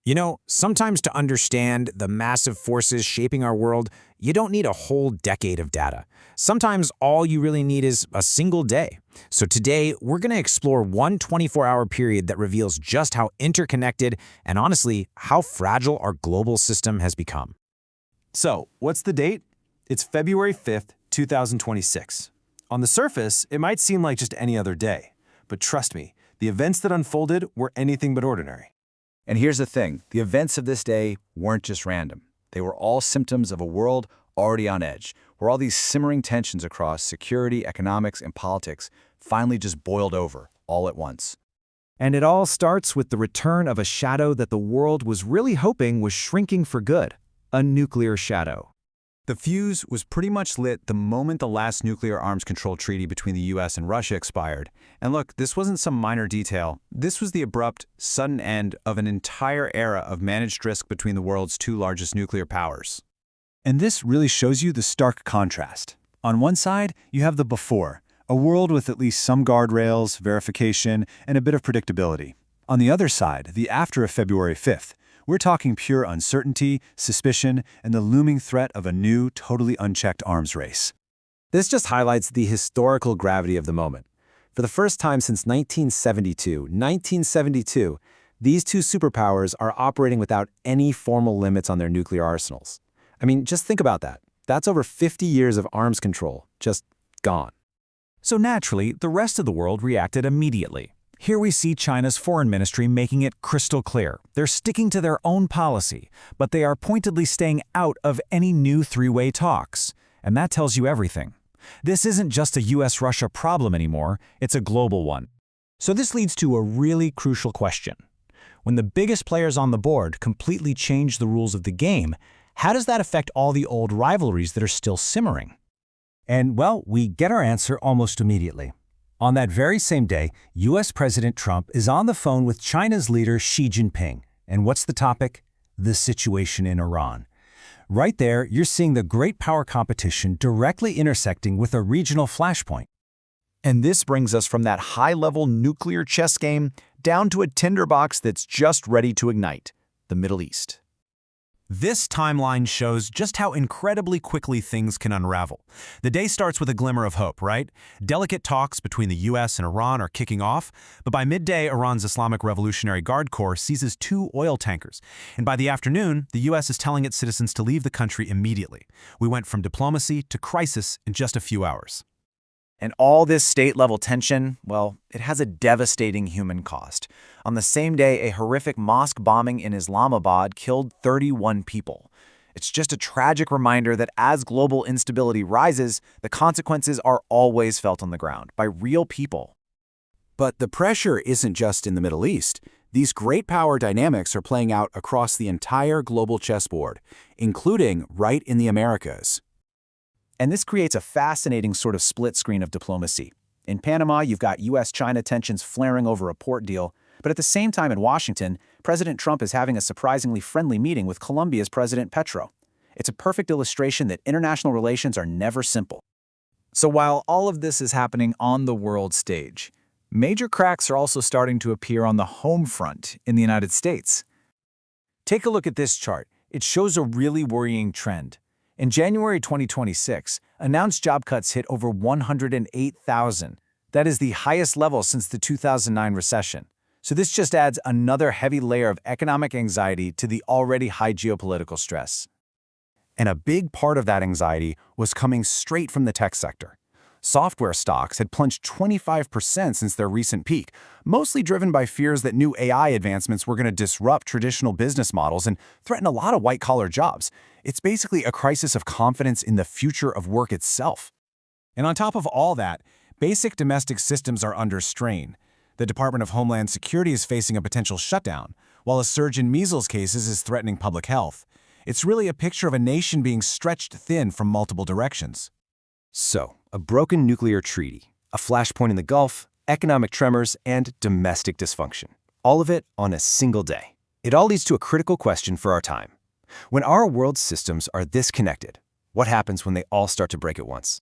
You know, sometimes to understand the massive forces shaping our world, you don't need a whole decade of data. Sometimes all you really need is a single day. So today, we're going to explore one 24-hour period that reveals just how interconnected and honestly, how fragile our global system has become. So, what's the date? It's February 5th, 2026. On the surface, it might seem like just any other day. But trust me, the events that unfolded were anything but ordinary. And here's the thing, the events of this day weren't just random. They were all symptoms of a world already on edge, where all these simmering tensions across security, economics, and politics finally just boiled over all at once. And it all starts with the return of a shadow that the world was really hoping was shrinking for good, a nuclear shadow. The fuse was pretty much lit the moment the last nuclear arms control treaty between the US and Russia expired. And look, this wasn't some minor detail. This was the abrupt, sudden end of an entire era of managed risk between the world's two largest nuclear powers. And this really shows you the stark contrast. On one side, you have the before, a world with at least some guardrails, verification, and a bit of predictability. On the other side, the after of February 5th, we're talking pure uncertainty, suspicion, and the looming threat of a new, totally unchecked arms race. This just highlights the historical gravity of the moment. For the first time since 1972, these two superpowers are operating without any formal limits on their nuclear arsenals. I mean, just think about that. That's over 50 years of arms control, just gone. So naturally, the rest of the world reacted immediately. Here we see China's foreign ministry making it crystal clear. They're sticking to their own policy, but they are pointedly staying out of any new three-way talks. And that tells you everything. This isn't just a US-Russia problem anymore, it's a global one. So this leads to a really crucial question. When the biggest players on the board completely change the rules of the game, how does that affect all the old rivalries that are still simmering? And well, we get our answer almost immediately. On that very same day, US President Trump is on the phone with China's leader Xi Jinping. And what's the topic? The situation in Iran. Right there, you're seeing the great power competition directly intersecting with a regional flashpoint. And this brings us from that high-level nuclear chess game down to a tinderbox that's just ready to ignite, the Middle East. This timeline shows just how incredibly quickly things can unravel. The day starts with a glimmer of hope, right? Delicate talks between the US and Iran are kicking off, but by midday, Iran's Islamic Revolutionary Guard Corps seizes 2 oil tankers. And by the afternoon, the US is telling its citizens to leave the country immediately. We went from diplomacy to crisis in just a few hours. And all this state-level tension, well, it has a devastating human cost. On the same day, a horrific mosque bombing in Islamabad killed 31 people. It's just a tragic reminder that as global instability rises, the consequences are always felt on the ground by real people. But the pressure isn't just in the Middle East. These great power dynamics are playing out across the entire global chessboard, including right in the Americas. And this creates a fascinating sort of split screen of diplomacy. In Panama, you've got US-China tensions flaring over a port deal, but at the same time in Washington, President Trump is having a surprisingly friendly meeting with Colombia's President Petro. It's a perfect illustration that international relations are never simple. So while all of this is happening on the world stage, major cracks are also starting to appear on the home front in the United States. Take a look at this chart. It shows a really worrying trend. In January 2026, announced job cuts hit over 108,000. That is the highest level since the 2009 recession. So this just adds another heavy layer of economic anxiety to the already high geopolitical stress. And a big part of that anxiety was coming straight from the tech sector. Software stocks had plunged 25% since their recent peak, mostly driven by fears that new AI advancements were going to disrupt traditional business models and threaten a lot of white-collar jobs. It's basically a crisis of confidence in the future of work itself. And on top of all that, basic domestic systems are under strain. The Department of Homeland Security is facing a potential shutdown, while a surge in measles cases is threatening public health. It's really a picture of a nation being stretched thin from multiple directions. So, a broken nuclear treaty, a flashpoint in the Gulf, economic tremors, and domestic dysfunction. All of it on a single day. It all leads to a critical question for our time. When our world systems are this connected, what happens when they all start to break at once?